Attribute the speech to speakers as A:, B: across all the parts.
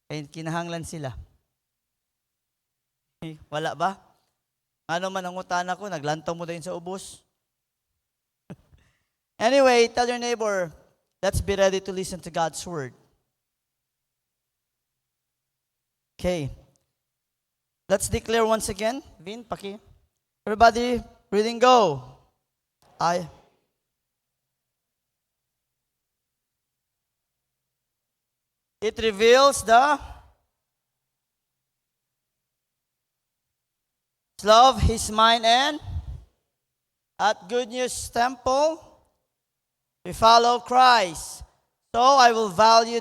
A: Kaya kinahanglan sila. Wala ba? Ano man ang utana ko, naglantaw mo din sa ubos. Anyway, tell your neighbor, let's be ready to listen to God's word. Okay. Let's declare once again. Vin, paki. Everybody, reading go. It reveals the love, His mind, and at Good News Temple, we follow Christ. So I will value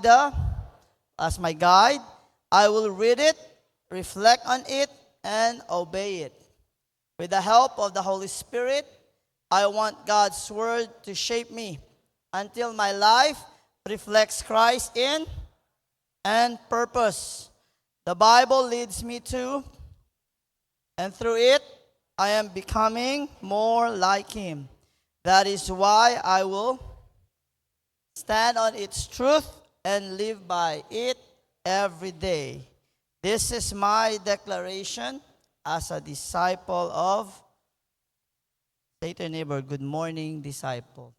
A: as my guide. I will read it, reflect on it, and obey it. With the help of the Holy Spirit, I want God's word to shape me until my life reflects Christ in and purpose. The Bible leads me to, and through it, I am becoming more like Him. That is why I will stand on its truth and live by it every day. This is my declaration as a disciple of, say to your neighbor, good morning, disciple.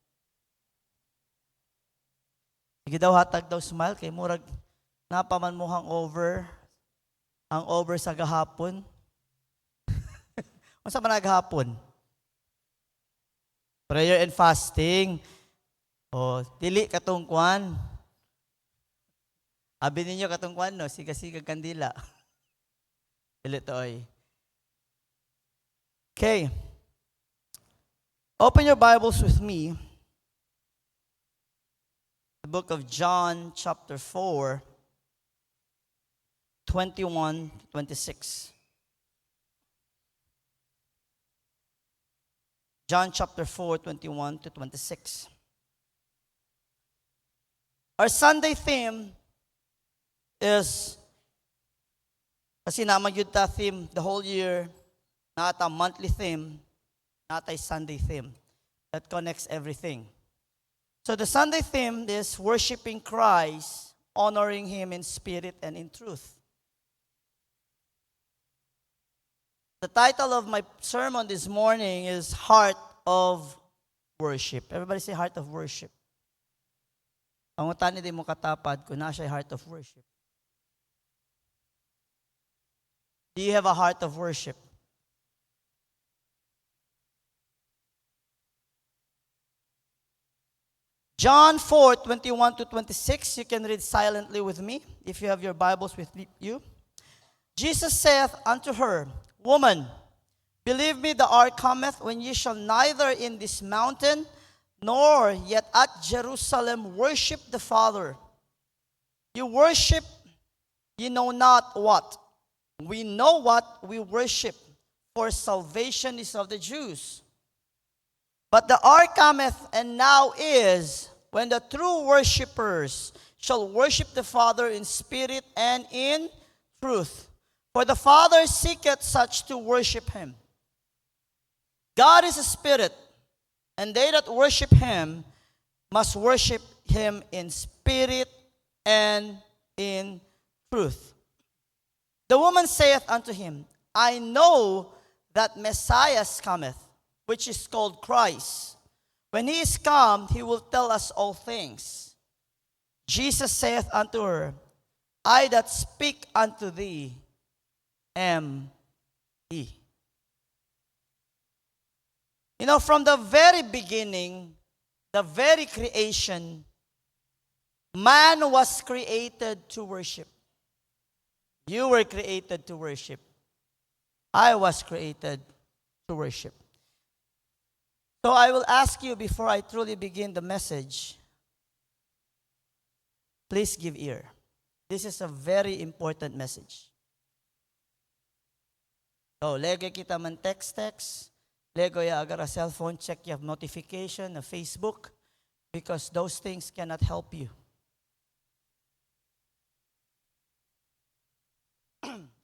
A: Sige daw, hatag daw smile, kay murag napaman mo hangover sa gahapon. Unsa man naghapon? Prayer and fasting. O, dili katong kwan. Abi ninyo katong kwan, no? Siga-siga kandila. Dili to, oy. Okay. Open your Bibles with me. The book of John, chapter 4, 21 to 26. John chapter 4, 21 to 26. Our Sunday theme is, kasi naman yun ta theme the whole year, not a monthly theme, not a Sunday theme. That connects everything. So the Sunday theme is worshiping Christ, honoring Him in spirit and in truth. The title of my sermon this morning is Heart of Worship. Everybody say Heart of Worship. Ang utani di mo katapad kung na siya heart of worship. Do you have a heart of worship? John 4, 21 to 26, you can read silently with me if you have your Bibles with you. Jesus saith unto her, Woman, believe me, the hour cometh when ye shall neither in this mountain nor yet at Jerusalem worship the Father. You worship, ye know not what. We know what we worship, for salvation is of the Jews. But the hour cometh, and now is, when the true worshipers shall worship the Father in spirit and in truth. For the Father seeketh such to worship Him. God is a spirit, and they that worship Him must worship Him in spirit and in truth. The woman saith unto Him, I know that Messiah cometh, which is called Christ. When He is come, He will tell us all things. Jesus saith unto her, I that speak unto thee am He. You know, from the very beginning, the very creation, man was created to worship. You were created to worship. I was created to worship. So I will ask you before I truly begin the message, please give ear. This is a very important message. So, lego kita man text. Lego ya agar a cellphone, check you have notification, a Facebook, because those things cannot help you.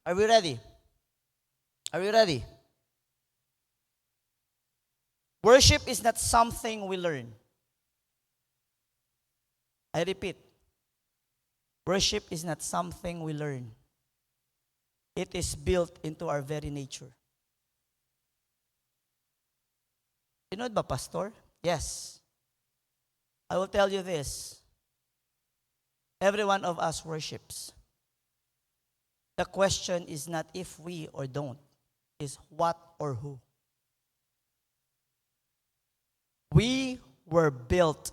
A: Are we ready? Are you ready? Worship is not something we learn. I repeat. Worship is not something we learn. It is built into our very nature. You know ba, Pastor? Yes. I will tell you this. Every one of us worships. The question is not if we or don't, is what or who. We were built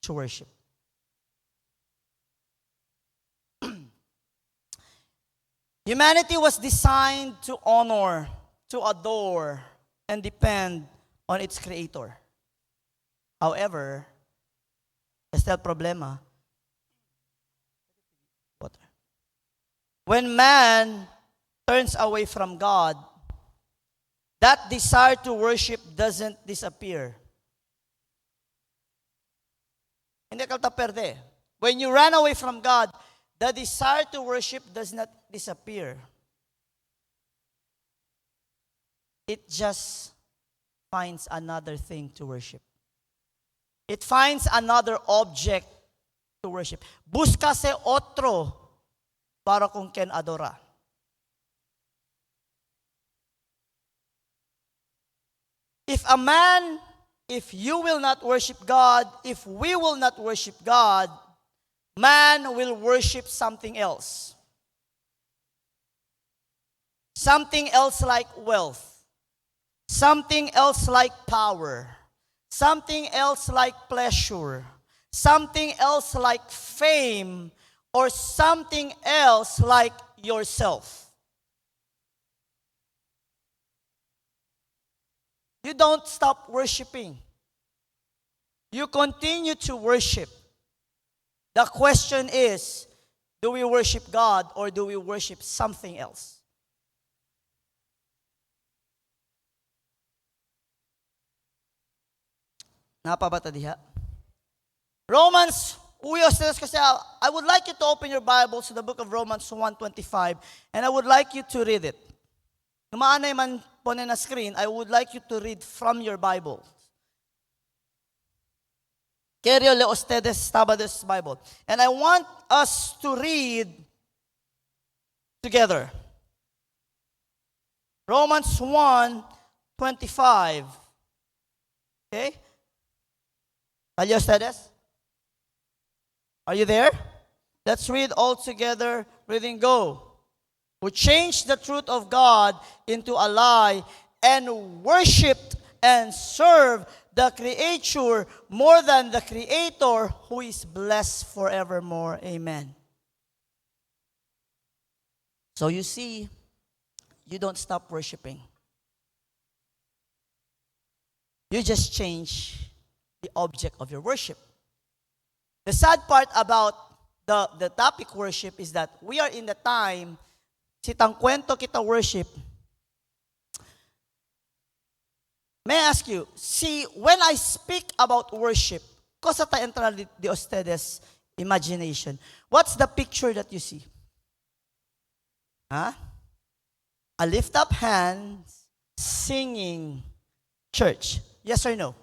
A: to worship. Humanity was designed to honor, to adore, and depend on its creator. However, este el problema. When man turns away from God, that desire to worship doesn't disappear. Hindi ka perde. When you run away from God, the desire to worship does not disappear. It just finds another thing to worship. It finds another object to worship. Búscase otro para kung ken adora. If you will not worship God, if we will not worship God, man will worship something else. Something else like wealth. Something else like power. Something else like pleasure. Something else like fame. Or something else like yourself. You don't stop worshiping. You continue to worship. The question is, do we worship God or do we worship something else? Napabata diha? Romans, I would like you to open your Bibles to the book of Romans 1:25, and I would like you to read it. Numaanay man po na screen, I would like you to read from your Bible. Kerio le ustedes estaba this Bible. And I want us to read together. Romans 1:25. Okay? ¿Allá ustedes? Are you there? Let's read all together. Reading, go. Who changed the truth of God into a lie and worshipped and served the creature more than the Creator, who is blessed forevermore. Amen. So you see, you don't stop worshiping. You just change the object of your worship. The sad part about the topic worship is that we are in the time, sitang kwento kita worship. May I ask you, see, when I speak about worship, cosa ta entra de ustedes imagination? What's the picture that you see? Huh? A lift up hands, singing church. Yes or no?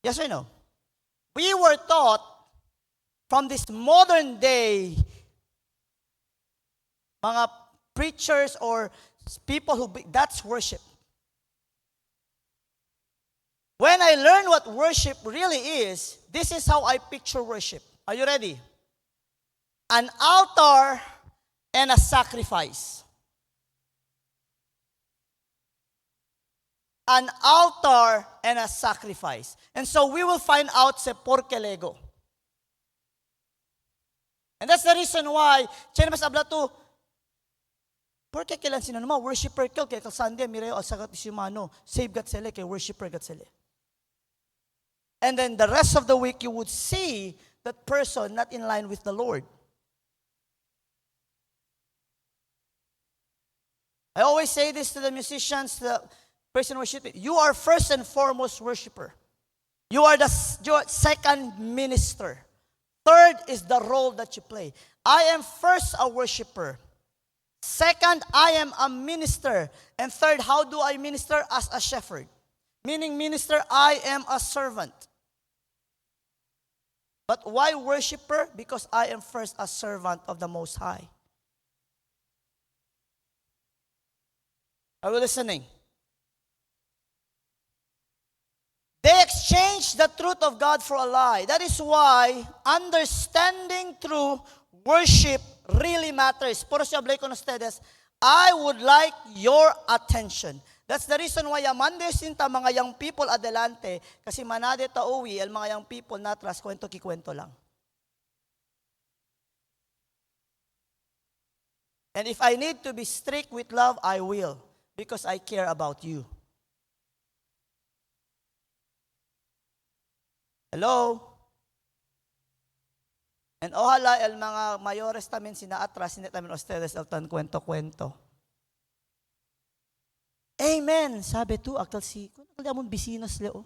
A: Yes or no? We were taught from this modern day, mga preachers or people that's worship. When I learn what worship really is, this is how I picture worship. Are you ready? An altar and a sacrifice. An altar and a sacrifice. And so we will find out se porke lego. And that's the reason why, Chen mas abla to, porke kailan sinanuma, worshiper kel, kaya Sunday, mireo, asagat isimano, save gat sele, kaya worshiper gat sele. And then the rest of the week, you would see that person not in line with the Lord. I always say this to the musicians, the person worshiping. You are first and foremost worshiper. You are the second minister. Third is the role that you play. I am first a worshiper. Second, I am a minister. And third, how do I minister? As a shepherd. Meaning minister, I am a servant. But why worshiper? Because I am first a servant of the Most High. Are you listening? They exchanged the truth of God for a lie. That is why understanding true worship really matters. Por eso hablé con ustedes, I would like your attention. That's the reason why Monday sinta mga young people adelante, kasi manade ta uwi, el mga young people natras, kwento-kikwento lang. And if I need to be strict with love, I will, because I care about you. Hello? And ojalá el mga mayores tamin sinaatras, hindi tamin ustedes el tan kwento-kwento. Amen. Sabi tu, akal si, kung nakal amon bisinos leo.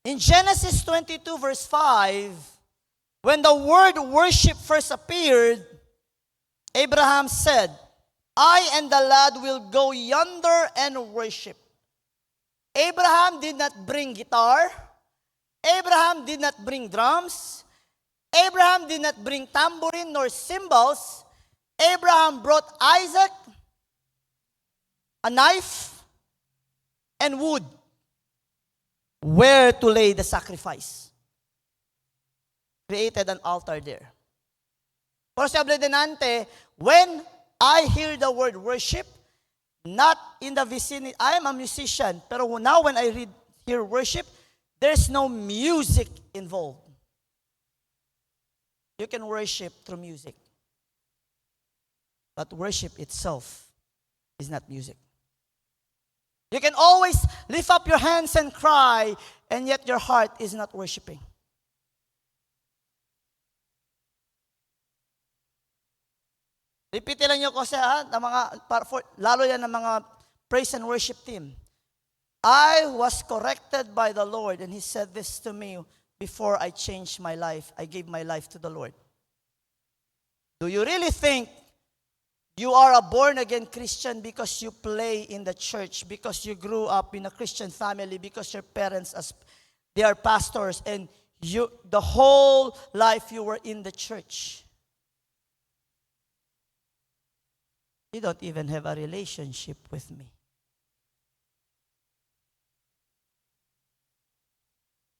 A: In Genesis 22 verse 5, when the word worship first appeared, Abraham said, I and the lad will go yonder and worship. Abraham did not bring guitar. Abraham did not bring drums. Abraham did not bring tambourine nor cymbals. Abraham brought Isaac, a knife, and wood, where to lay the sacrifice. Created an altar there. Por eso hablé denante, when I hear the word worship, not in the vicinity. I am a musician, pero now when I hear worship, there's no music involved. You can worship through music. But worship itself is not music. You can always lift up your hands and cry, and yet your heart is not worshiping. Repeat lang nyo ko sa lalo yan ng mga praise and worship team. I was corrected by the Lord, and He said this to me before I changed my life. I gave my life to the Lord. Do you really think you are a born-again Christian because you play in the church, because you grew up in a Christian family, because your parents, they are pastors, and the whole life you were in the church? You don't even have a relationship with me.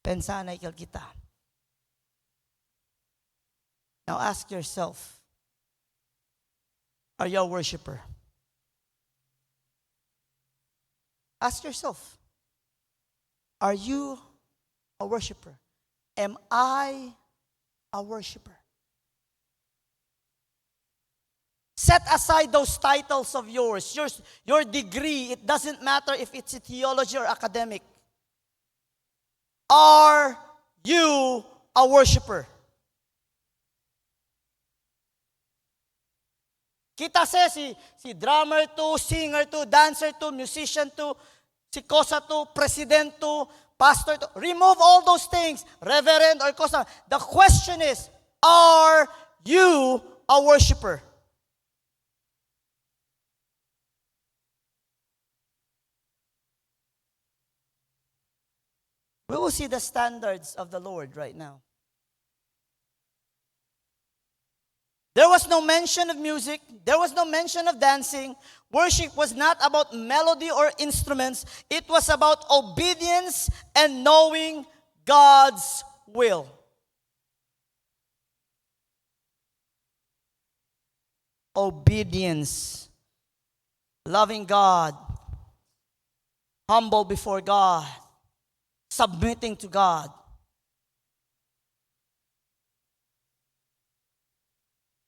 A: Pensanay kal kita. Now ask yourself, are you a worshiper? Ask yourself, are you a worshiper? Am I a worshiper? Set aside those titles of yours, your degree. It doesn't matter if it's a theology or academic. Are you a worshiper? Kita si drummer to, singer to, dancer to, musician to, si kosa to, president to, pastor to. Remove all those things, reverend or kosa. The question is, are you a worshiper? We will see the standards of the Lord right now. There was no mention of music. There was no mention of dancing. Worship was not about melody or instruments. It was about obedience and knowing God's will. Obedience. Loving God. Humble before God. Submitting to God.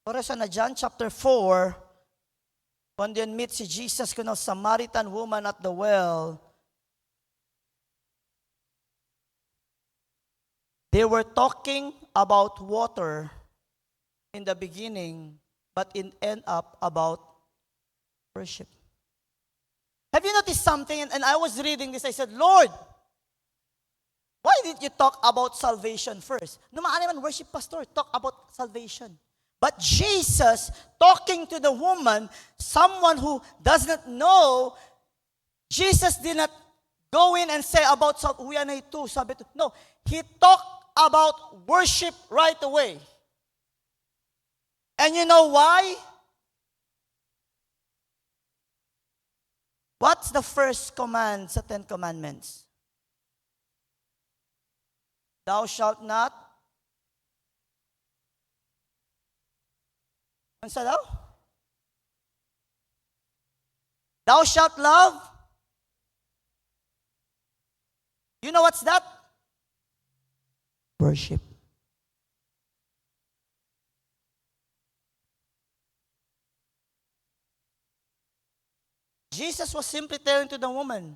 A: Para sa na John chapter 4, when they meet si Jesus kuno Samaritan woman at the well, they were talking about water in the beginning, but it end up about worship. Have you noticed something? And I was reading this, I said, Lord, why did you talk about salvation first? Numaan naman worship pastor, talk about salvation. But Jesus, talking to the woman, someone who does not know, Jesus did not go in and say about uwi na ito, sabi ito. No, he talked about worship right away. And you know why? What's the first command sa 10 Commandments? Thou shalt not. Ano sa daw? Thou shalt love. You know what's that? Worship. Jesus was simply telling to the woman,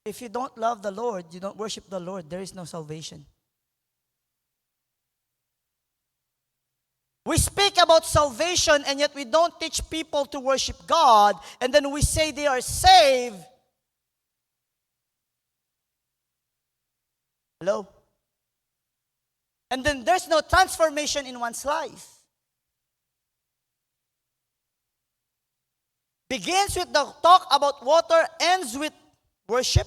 A: if you don't love the Lord, you don't worship the Lord, there is no salvation. We speak about salvation and yet we don't teach people to worship God, and then we say they are saved. Hello? And then there's no transformation in one's life. Begins with the talk about water, ends with worship.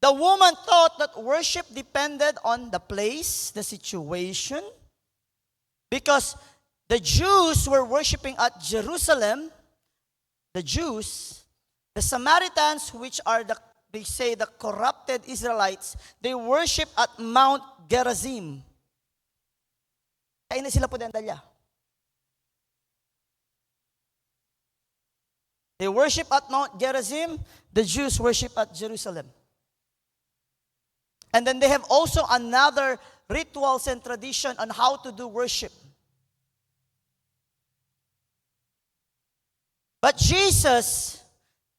A: The woman thought that worship depended on the place, the situation, because the Jews were worshiping at Jerusalem. The Jews, the Samaritans, which are they say the corrupted Israelites, they worship at Mount Gerizim. Kaya na sila po dandalya. They worship at Mount Gerizim. The Jews worship at Jerusalem. And then they have also another rituals and tradition on how to do worship. But Jesus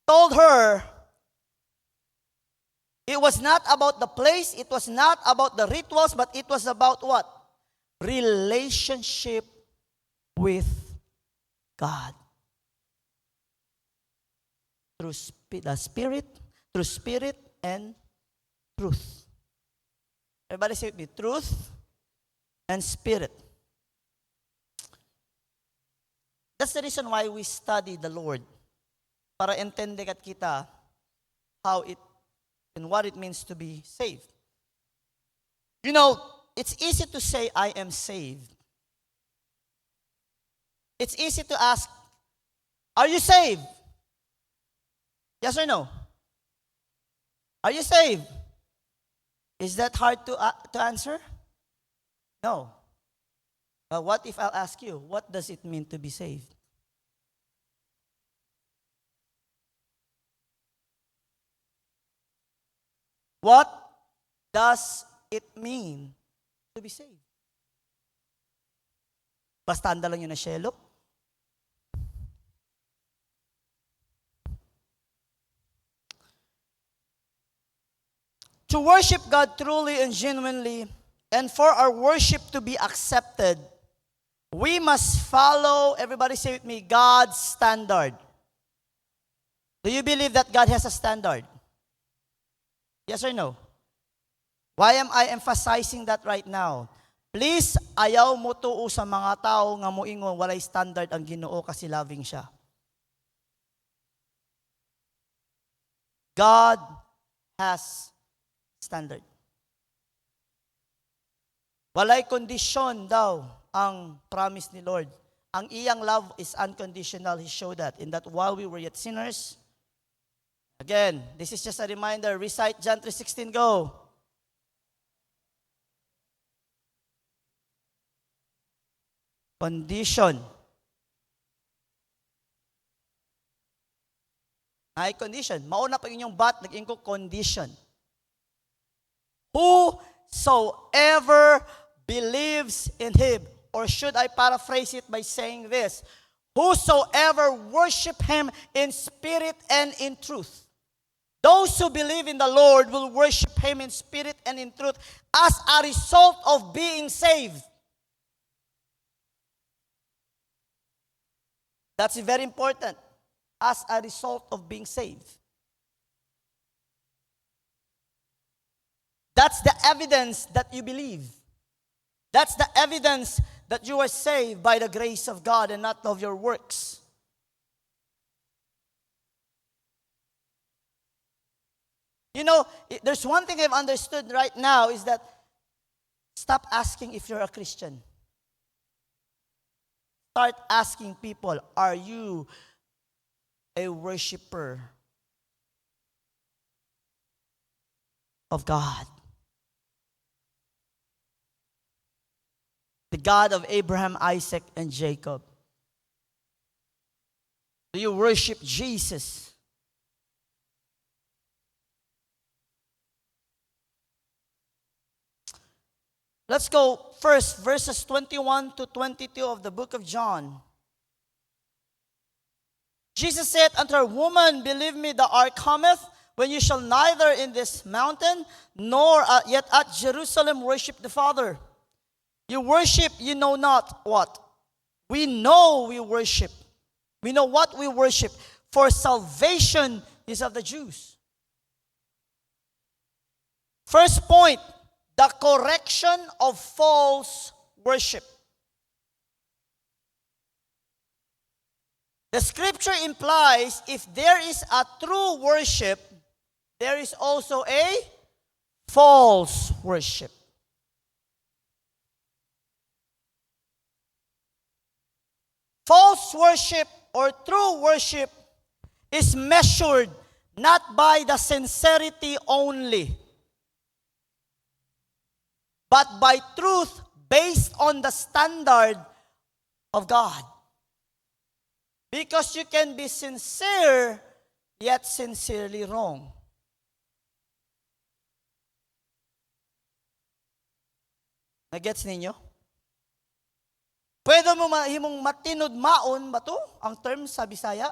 A: told her it was not about the place, it was not about the rituals, but it was about what? Relationship with God. Through the Spirit, through Spirit and truth. Everybody say with me, truth and Spirit. That's the reason why we study the Lord. Para entende kat kita how it and what it means to be saved. You know, it's easy to say, I am saved. It's easy to ask, are you saved? Yes or no? Are you saved? Is that hard to answer? No. But what if I'll ask you, what does it mean to be saved? What does it mean to be saved? Basta anda lang yun na shelo? To worship God truly and genuinely, and for our worship to be accepted, we must follow, everybody say with me, God's standard. Do you believe that God has a standard? Yes or no? Why am I emphasizing that right now? Please, ayaw mo tuo sa mga tao nga moingon walay standard ang Ginoo kasi loving siya. God has standard. Walay kondisyon daw ang promise ni Lord. Ang iyang love is unconditional. He showed that in that while we were yet sinners. Again, this is just a reminder. Recite John 3:16. Go. Condition. Ay, condition. Mauna pa inyong but, nag-ingko condition. Whosoever believes in Him, or should I paraphrase it by saying this, whosoever worship Him in spirit and in truth. Those who believe in the Lord will worship Him in spirit and in truth as a result of being saved. That's very important. As a result of being saved. That's the evidence that you believe. That's the evidence that you are saved by the grace of God and not of your works. You know, there's one thing I've understood right now is that stop asking if you're a Christian. Start asking people, are you a worshiper of God? The God of Abraham, Isaac, and Jacob. Do you worship Jesus? Let's go first, verses 21 to 22 of the book of John. Jesus said unto her, Woman, believe me, the hour cometh, when you shall neither in this mountain, nor yet at Jerusalem worship the Father. You worship, you know not what. We know we worship. We know what we worship. For salvation is of the Jews. First point, the correction of false worship. The scripture implies if there is a true worship, there is also a false worship. False worship or true worship is measured not by the sincerity only, but by truth based on the standard of God. Because you can be sincere, yet sincerely wrong. Nagets ninyo? Pwede mo mahimong matinud maon ba to? Ang term sa Bisaya?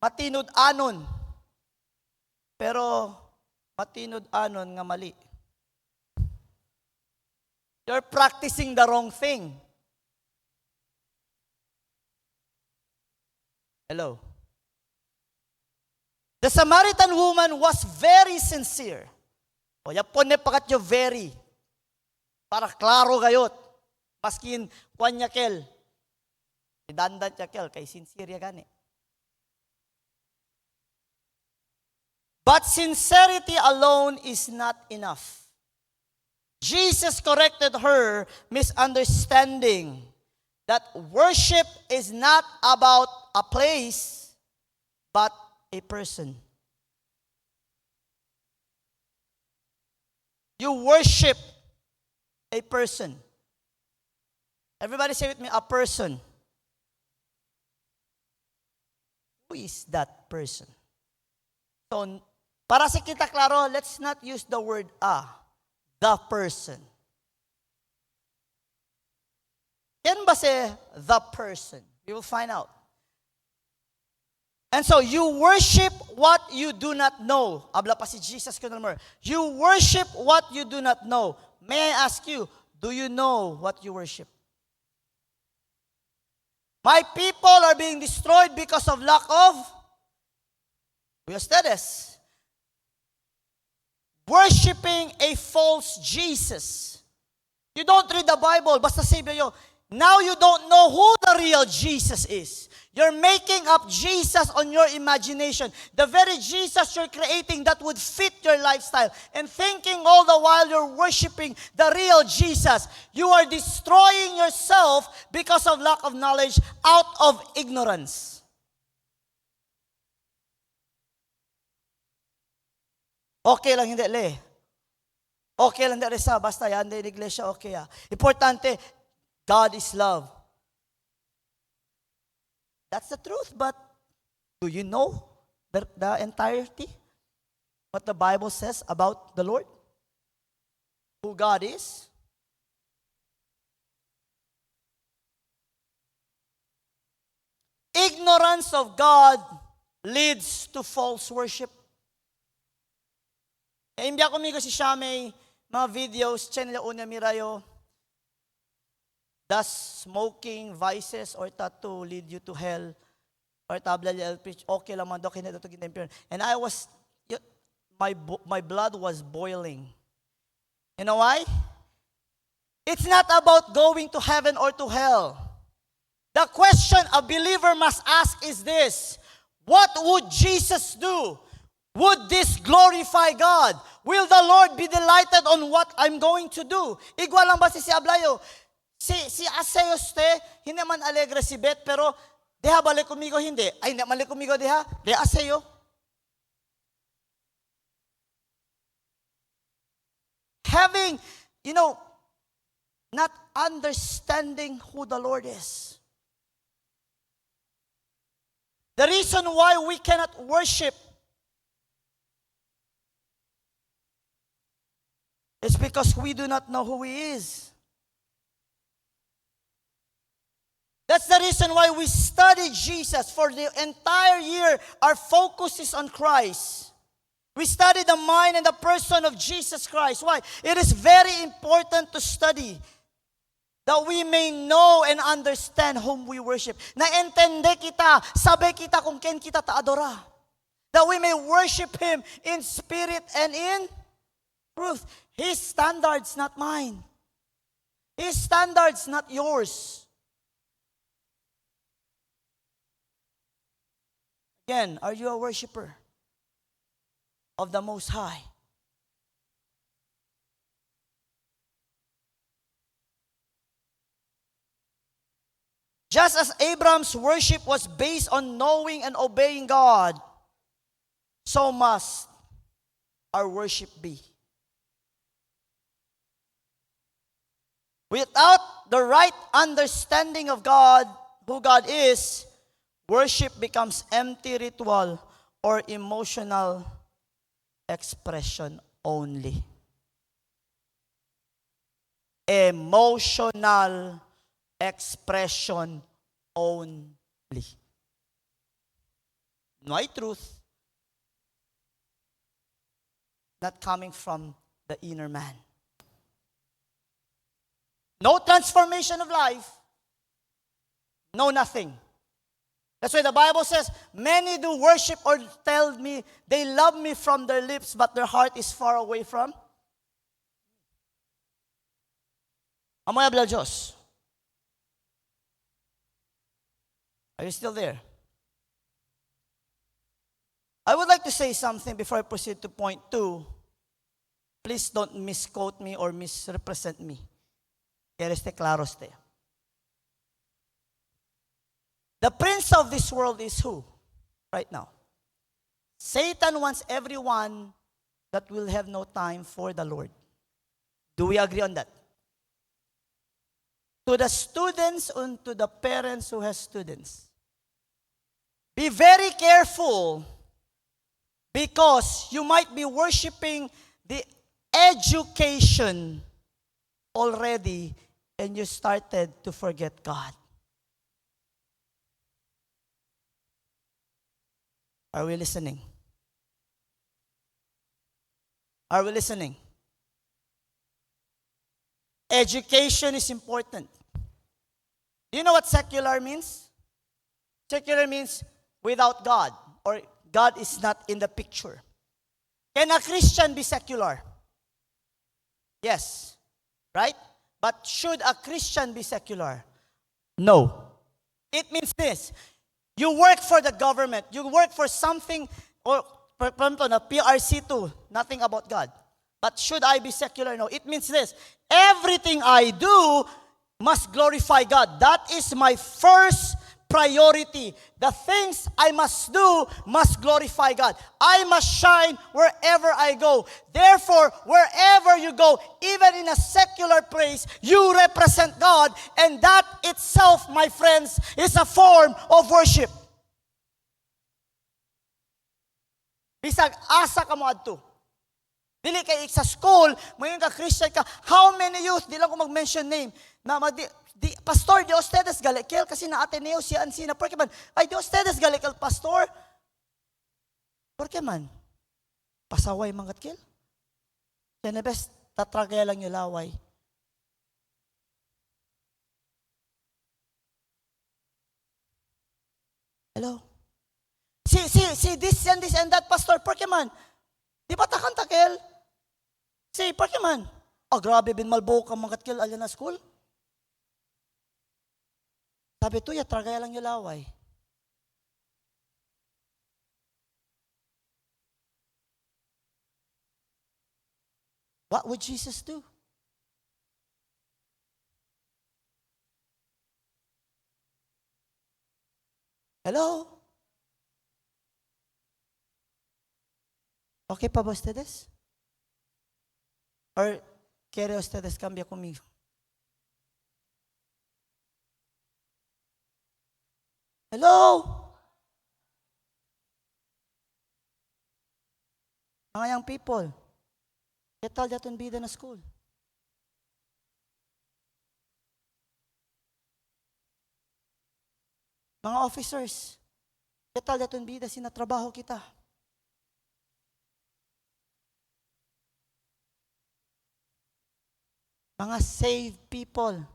A: Matinud anon. Pero matinud anon nga mali. You're practicing the wrong thing. Hello. The Samaritan woman was very sincere. O yapon ne pakat yo very. Para klaro gayot. Maskin kwan yakel. Idandan yakel kay sincere ya gani. But sincerity alone is not enough. Jesus corrected her misunderstanding that worship is not about a place, but a person. You worship a person. Everybody say with me, a person. Who is that person? So, para sa kita klaro, let's not use the word the person. Yan ba say the person? We will find out. And so, you worship what you do not know. Habla pa si Jesus ko naman. You worship what you do not know. May I ask you, do you know what you worship? My people are being destroyed because of lack of ustedes. Worshipping a false Jesus. You don't read the Bible, basta sabi yo, now you don't know who the real Jesus is. You're making up Jesus on your imagination. The very Jesus you're creating that would fit your lifestyle. And thinking all the while you're worshiping the real Jesus. You are destroying yourself because of lack of knowledge, out of ignorance. Okay lang hindi le. Okay lang hindi sa basta yan din iglesia okay ah. Importante, God is love. That's the truth, but do you know the entirety? What the Bible says about the Lord? Who God is? Ignorance of God leads to false worship. Imbya ko migo si Shamay, mga videos, channel una mirayo, does smoking, vices, or tattoo lead you to hell? Or tabla preach, okay lang man daw kinito to gintemper. And I was, my blood was boiling. You know why? It's not about going to heaven or to hell. The question a believer must ask is this: what would Jesus do? Would this glorify God? Will the Lord be delighted on what I'm going to do? Igwa lang ba si Ablayo? Si Aseos te, hindi man alegre si Beth, pero deha balik kumigo hindi. Ay, hindi balik kumigo deha. Deha Aseo. Having, not understanding who the Lord is. The reason why we cannot worship is because we do not know who He is. That's the reason why we study Jesus. For the entire year, our focus is on Christ. We study the mind and the person of Jesus Christ. Why? It is very important to study that we may know and understand whom we worship. Naentende kita, sabi kita kung ken kita taadora. That we may worship Him in spirit and in truth. His standards, not mine. His standards, not yours. Again, are you a worshiper of the Most High? Just as Abraham's worship was based on knowing and obeying God, so must our worship be. Without the right understanding of God, who God is, worship becomes empty ritual or emotional expression only. Emotional expression only. No truth, not coming from the inner man. No transformation of life, no nothing. That's why the Bible says, many do worship or tell me they love me from their lips, but their heart is far away from. Amoy habla Diyos. Are you still there? I would like to say something before I proceed to point 2. Please don't misquote me or misrepresent me. Quiero esté claro usted. The prince of this world is who? Right now. Satan wants everyone that will have no time for the Lord. Do we agree on that? To the students and to the parents who have students, be very careful because you might be worshiping the education already and you started to forget God. Are we listening? Are we listening? Education is important. Do you know what secular means? Secular means without God, or God is not in the picture. Can a Christian be secular? Yes. Right? But should a Christian be secular? No. It means this. You work for the government. You work for something, or for example, na PRC2, nothing about God. But should I be secular? No. It means this. Everything I do must glorify God. That is my first priority. The things I must do must glorify God. I must shine wherever I go. Therefore, wherever you go, even in a secular place, you represent God, and that itself, my friends, is a form of worship. Bisag asa ka mo adto. Dili kay sa school, mayon ka Christian ka, how many youth, di lang ko mag-mention name, na pastor, di ustedes galikil, kasi na Ateneo siya ansina, porque man, ay di ustedes galikil, pastor, porque man, pasaway mangat kil, siya na best, tatragaya lang yung laway. Hello? See this and that, pastor, porque man, di ba takang takil? See, porque man, oh grabe, bin malbo ka mangat kil, alyan na school. Sabi to, ya, tragaya lang yung laway. What would Jesus do? Hello? Okay pa ba ustedes? Or quiere ustedes cambia conmigo? Hello? Mga young people, ¿qué tal ya tu vida na school? Mga officers, ¿qué tal ya tu vida sinatrabaho kita? Mga saved people,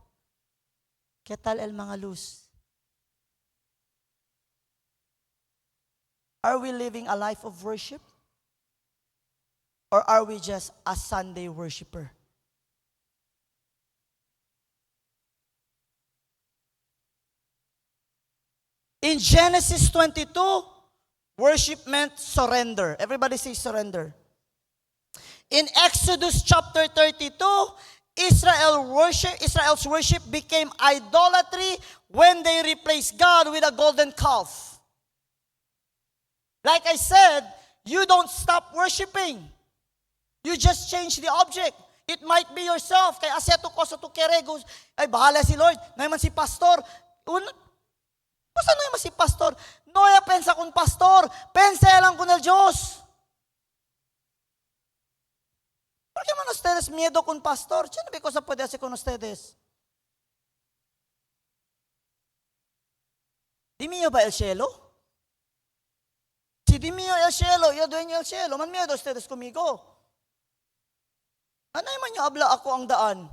A: ¿qué tal el mga luz? Are we living a life of worship? Or are we just a Sunday worshiper? In Genesis 22, worship meant surrender. Everybody say surrender. In Exodus chapter 32, Israel's worship became idolatry when they replaced God with a golden calf. Like I said, you don't stop worshiping. You just change the object. It might be yourself. Kaya aseto ko sa tukeregos, ay bahala si Lord. Naman si pastor. Kusa naman si pastor? Noya pensa kung pastor. Pensa lang kung el Diyos. ¿Por qué man ustedes miedo con pastor? ¿Qué no cosa puede hacer con ustedes? ¿Di mío ba el cielo? Si di mío el cielo, yo dueño el cielo. Man miedo ustedes conmigo. Ano man niyo abla ako ang daan?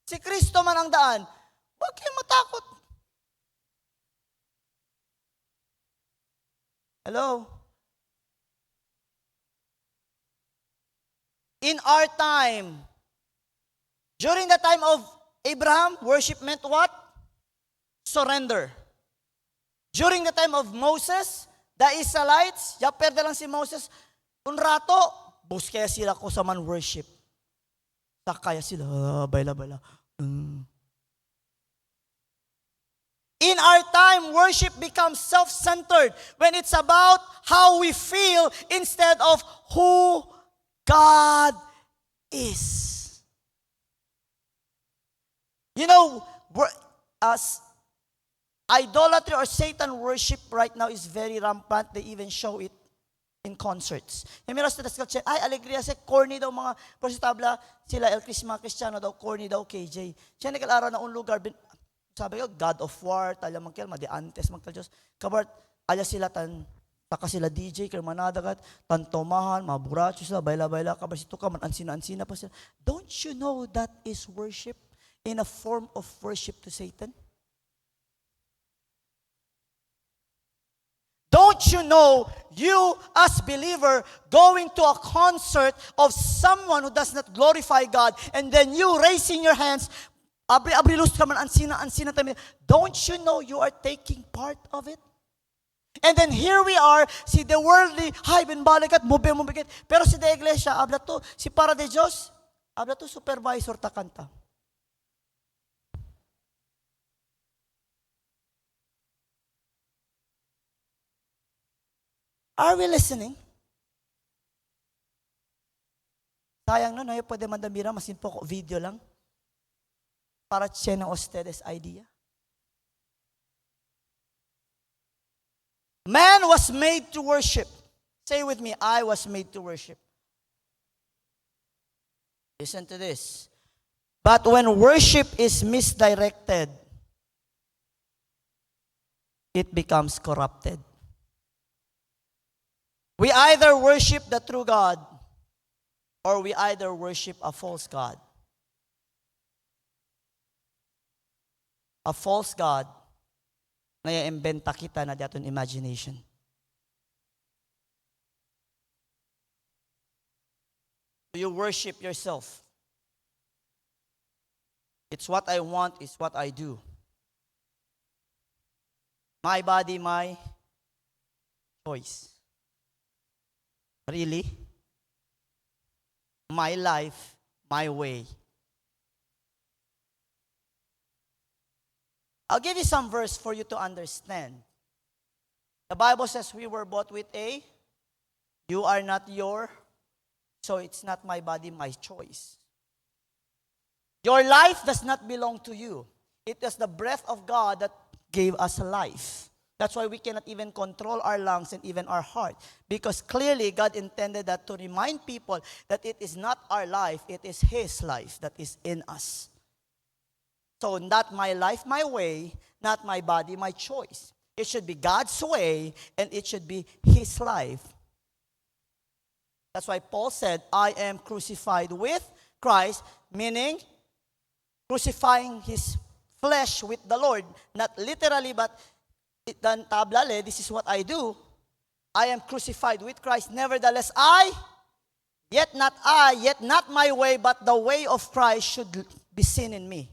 A: Si Kristo man ang daan. Huwag kayong matakot. Hello? In our time, during the time of Abraham, worship meant what? Surrender. During the time of Moses, the Israelites, ya perde lang si Moses, un rato, buskaya sila ko sa man worship. Sakaya sila, baila. In our time, worship becomes self-centered when it's about how we feel instead of who God is. You know, idolatry or Satan worship right now is very rampant. They even show it in concerts. Yung meron sa taskat ay, alegria sa corny daw mga persitabla, sila mga Kristiyano daw, corny daw, KJ. Siya nag-alaraw na un lugar, sabi ko, God of War, talang magkil, madiantes, magtal-Diyos. Kabart, alya sila taka sila DJ, kermanadagat, tantomahan, maburacho sila, baila-baila, kabasito ka, ansina-ansina pa sila. Don't you know that is worship in a form of worship to Satan? Don't you know, you as believer going to a concert of someone who does not glorify God, and then you raising your hands, abri-lus ka man, ansina tayo. Don't you know you are taking part of it? And then here we are, si the worldly, hay, binbalikat, mubigit. Pero si the iglesia, habla to, si para de Diyos, habla to supervisor ta kanta. Are we listening? Sayang no, no, pwede mandamira, masin po ko video lang. Para siya ng ustedes idea. Man was made to worship. Say with me, I was made to worship. Listen to this. But when worship is misdirected, it becomes corrupted. We either worship the true God or we either worship a false God. A false God na i-inventa kita na daton imagination. Do you worship yourself? It's what I want, it's what I do. My body, my choice. Really? My life, my way. I'll give you some verse for you to understand. The Bible says we were bought with a, you are not your, so it's not my body, my choice. Your life does not belong to you. It is the breath of God that gave us life. That's why we cannot even control our lungs and even our heart. Because clearly God intended that to remind people that it is not our life, it is His life that is in us. So not my life, my way, not my body, my choice. It should be God's way and it should be His life. That's why Paul said, I am crucified with Christ, meaning crucifying his flesh with the Lord. Not literally, but tablale, this is what I do. I am crucified with Christ. Nevertheless, yet not my way, but the way of Christ should be seen in me.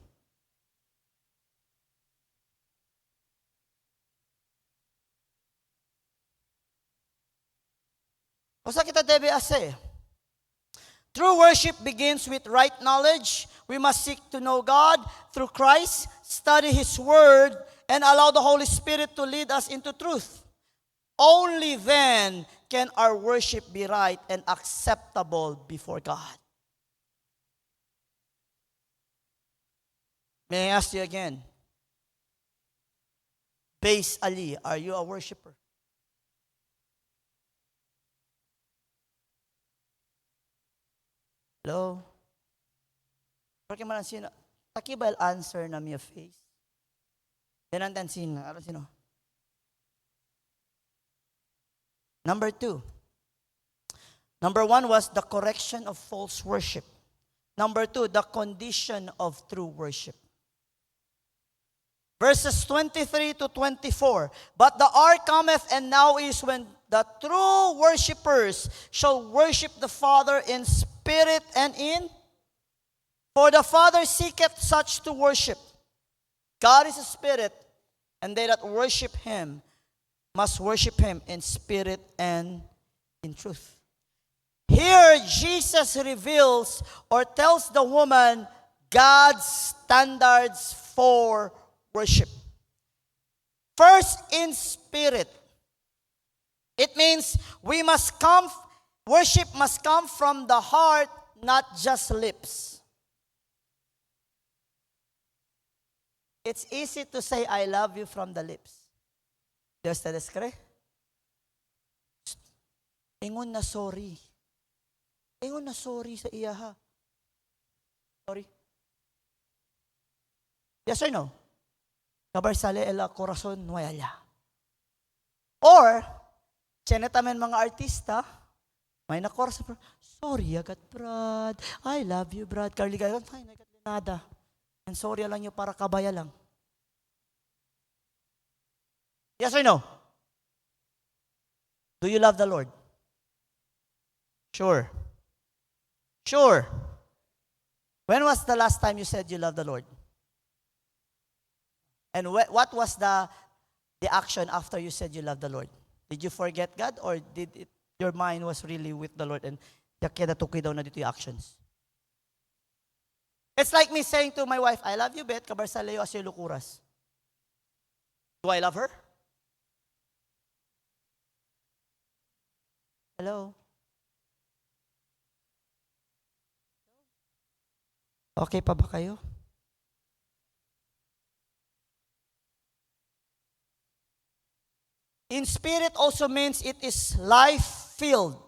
A: Usa kita debe ase. True worship begins with right knowledge. We must seek to know God through Christ, study His Word, and allow the Holy Spirit to lead us into truth. Only then can our worship be right and acceptable before God. May I ask you again? Base Ali, are you a worshiper? Hello? Porque man sino, takibal answer na mi face. Denantan sino, aron sino. Number 2. Number 1 was the correction of false worship. Number 2, the condition of true worship. Verses 23 to 24. But the hour cometh, and now is when the true worshipers shall worship the Father in spirit and in. For the Father seeketh such to worship. God is a spirit, and they that worship Him must worship Him in spirit and in truth. Here, Jesus reveals or tells the woman God's standards for worship. First, in spirit. It means worship must come from the heart, not just lips. It's easy to say, I love you from the lips. Dios te descree. Ingon na sorry. Ingon na sorry sa iya ha. Sorry. Yes or no? Kabar sale el corazon nuela. Or, chenetamen mga artista, may nakoras sa sorry agad, Brad. I love you, Brad. Carly Gayon, fine, agad nada. And sorry lang yung para kabaya lang. Yes or no? Do you love the Lord? Sure. Sure. When was the last time you said you love the Lord? And what was the action after you said you love the Lord? Did you forget God, or your mind was really with the Lord and kaya natukoy daw na dito yung actions? It's like me saying to my wife, I love you, Bet, kabarsalayo asyo lukuras. Do I love her? Hello? Okay pa ba kayo? In spirit also means it is life-filled,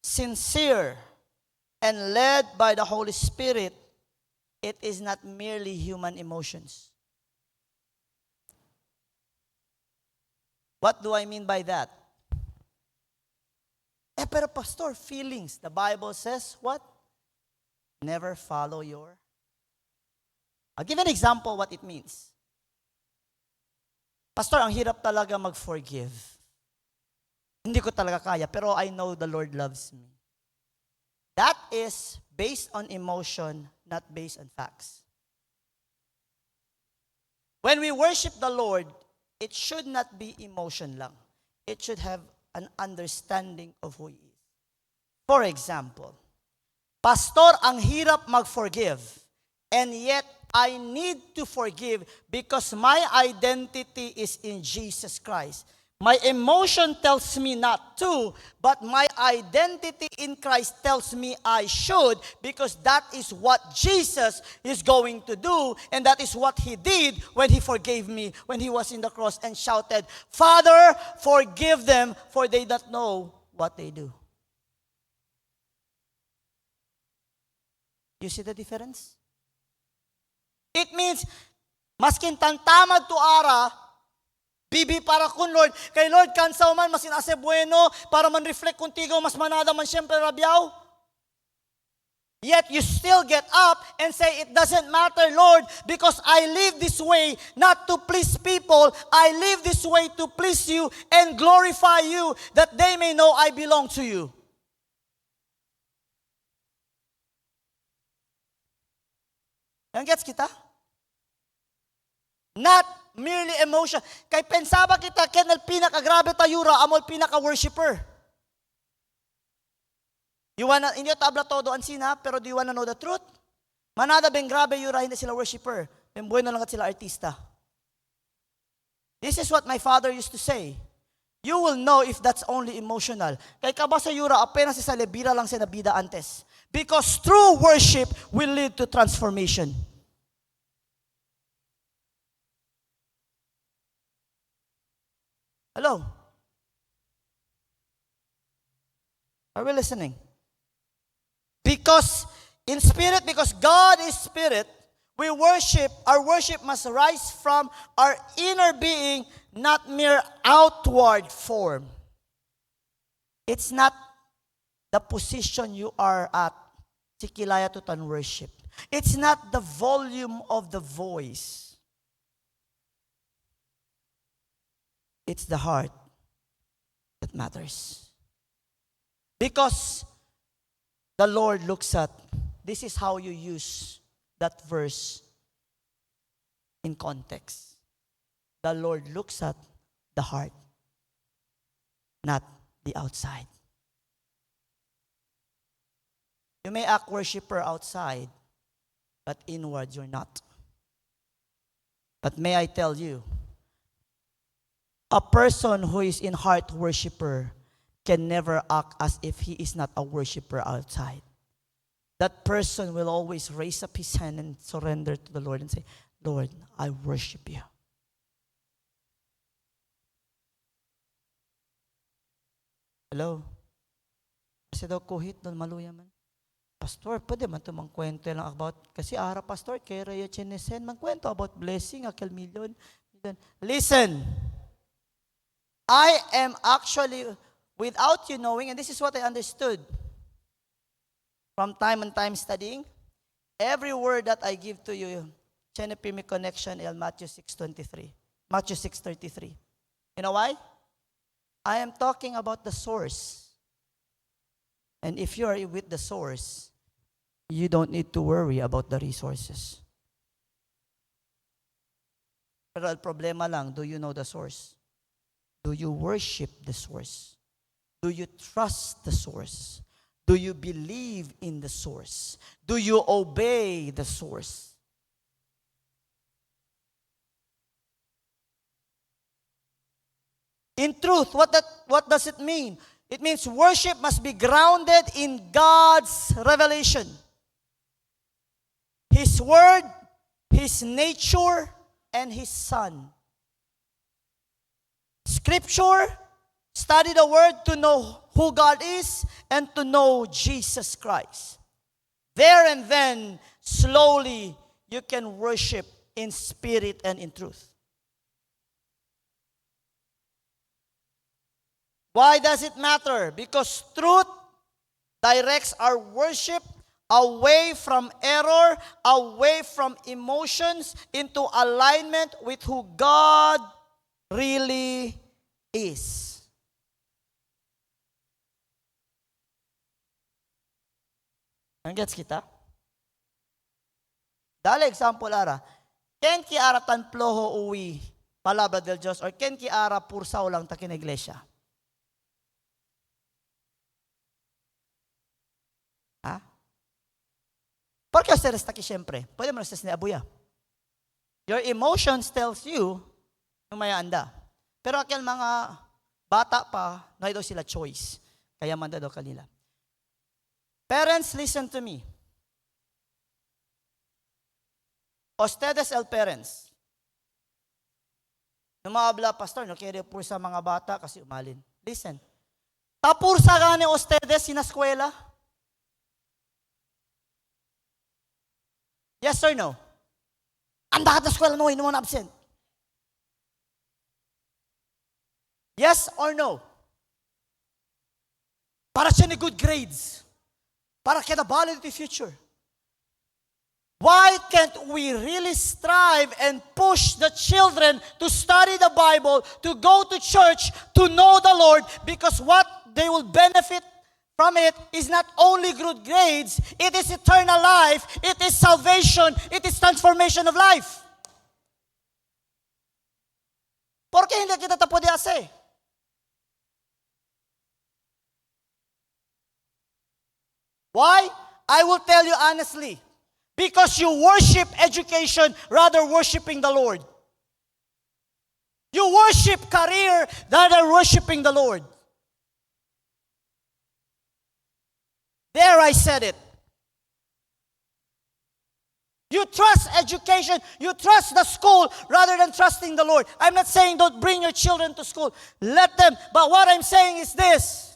A: sincere, and led by the Holy Spirit. It is not merely human emotions. What do I mean by that? Pero pastor, feelings. The Bible says what? Never follow your. I'll give an example what it means. Pastor, ang hirap talaga mag-forgive. Hindi ko talaga kaya, pero I know the Lord loves me. That is based on emotion, not based on facts. When we worship the Lord, it should not be emotion lang. It should have an understanding of who He is. For example, Pastor, ang hirap mag-forgive. And yet, I need to forgive because my identity is in Jesus Christ. My emotion tells me not to, but my identity in Christ tells me I should, because that is what Jesus is going to do, and that is what He did when He forgave me, when He was in the cross and shouted, Father, forgive them, for they don't know what they do. You see the difference? It means, maskin tantamad to ara, bibi para kun Lord, kay Lord kansaw man, masin ase bueno, para man reflect kuntigo, mas manada man siyempre rabyaw. Yet you still get up and say, it doesn't matter, Lord, because I live this way not to please people. I live this way to please you and glorify you, that they may know I belong to you. Yan gets kita? Not merely emotion. Kay pensaba kita, kenal pinaka-grabe tayura, amol pinaka-worshipper. You wanna, hindi tabla todo ang sina, pero do you wanna know the truth? Manada beng grabe yura, hindi sila worshipper. Ben bueno lang at sila artista. This is what my father used to say. You will know if that's only emotional. Kay kabasa yura, apenas sa lebira lang sa nabida antes. Because true worship will lead to transformation. Hello? Are we listening? Because in spirit, because God is spirit, we worship, our worship must rise from our inner being, not mere outward form. It's not the position you are at, sikilaya tutan worship. It's not the volume of the voice. It's the heart that matters. Because the Lord looks at, this is how you use that verse in context. The Lord looks at the heart, not the outside. You may act worshiper outside, but inward you're not. But may I tell you, a person who is in heart worshiper can never act as if he is not a worshiper outside. That person will always raise up his hand and surrender to the Lord and say, Lord, I worship you. Hello? Kasi daw kuhit doon maluya man. Pastor, pwede man ito magkwento lang about, kasi ara pastor, kaya raya chinesen, magkwento about blessing, akal million. Listen, I am actually, without you knowing, and this is what I understood from time and time studying, every word that I give to you, Chenepimi connection in Matthew 6:23, Matthew 6:33. You know why? I am talking about the source. And if you are with the source, you don't need to worry about the resources. Pero ang problema lang, do you know the source? Do you worship the source? Do you trust the source? Do you believe in the source? Do you obey the source? In truth, what does it mean? It means worship must be grounded in God's revelation. His word, His nature, and His Son. Scripture, study the word to know who God is and to know Jesus Christ. There and then, slowly, you can worship in spirit and in truth. Why does it matter? Because truth directs our worship away from error, away from emotions, into alignment with who God really is. Ang gets kita? Dali example ara, ken ki ara tanploho uwi palabra del Diyos or ken ki ara pursaw lang takin iglesia. Por qué ustedes está aquí siyempre? Pwede mo ustedes ni abuya. Your emotions tells you yung may anda. Pero akil mga bata pa, na daw sila choice. Kaya manda daw kanila. Parents, listen to me. Ustedes el parents. Nung mga abla, pastor, no kaya po sa mga bata kasi umalin. Listen. Tapur sa gani ustedes sinaskwela? Yes or no? Anda ka sa eskwela, no, hindi mo na absent. Yes or no? Para siya ni good grades. Para kinabalid the future. Why can't we really strive and push the children to study the Bible, to go to church, to know the Lord, because what they will benefit from it is not only good grades, it is eternal life, it is salvation, it is transformation of life. ¿Por qué hindi kita tapo di ase? Why? I will tell you honestly. Because you worship education rather worshiping the Lord. You worship career rather worshiping the Lord. There I said it. You trust education, you trust the school rather than trusting the Lord. I'm not saying don't bring your children to school. Let them. But what I'm saying is this.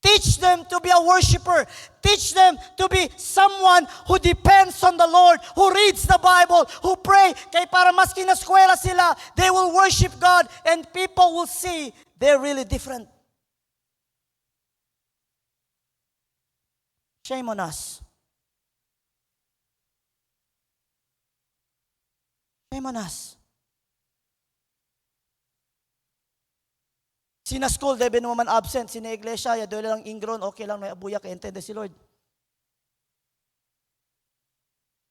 A: Teach them to be a worshiper. Teach them to be someone who depends on the Lord, who reads the Bible, who pray. Kaya para maski na eskwela sila, they will worship God and people will see they're really different. Shame on us. Shame on us. Sina school, debe naman absent. Sina iglesia, ya doon lang ingron, okay lang, may abuya, kaya intende si Lord.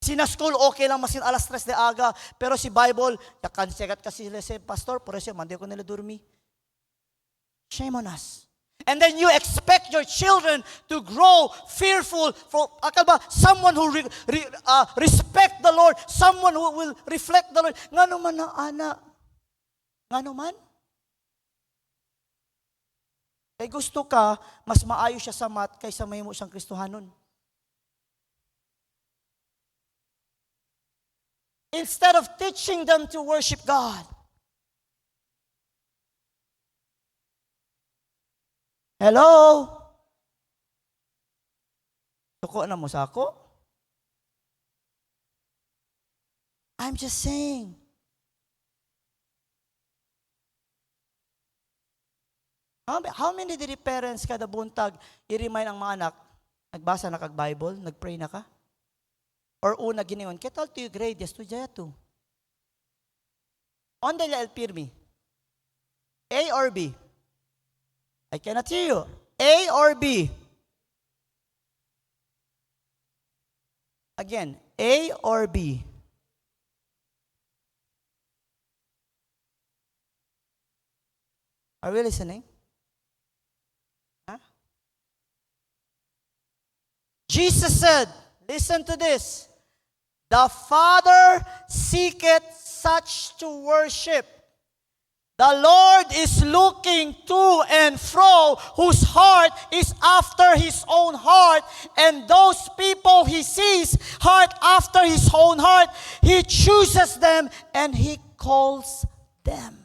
A: Sina school, okay lang, masin alas 3 de aga, pero si Bible, yakan segat kasi sila si pastor, por eso, mandi ko nila durmi. Shame on us. And then you expect your children to grow fearful, for akal ba, someone who respect the Lord, someone who will reflect the Lord. Ngano man na ana? Ngano man? Kaya gusto ka, mas maayo siya sa math kaysa may mo siyang Kristohanon. Instead of teaching them to worship God. Hello? Suko na mo sa ako? I'm just saying. How many did the parents kada buntag i-remind ang mga anak, nagbasa na kag Bible, nagpray na ka? Or una giniyon, ketal to you grade, yes to jayatu. On the el pirmi. A or B? I cannot hear you. A or B? Again, A or B? Are we listening? Jesus said, listen to this, the Father seeketh such to worship. The Lord is looking to and fro, whose heart is after His own heart, and those people He sees, heart after His own heart, He chooses them and He calls them.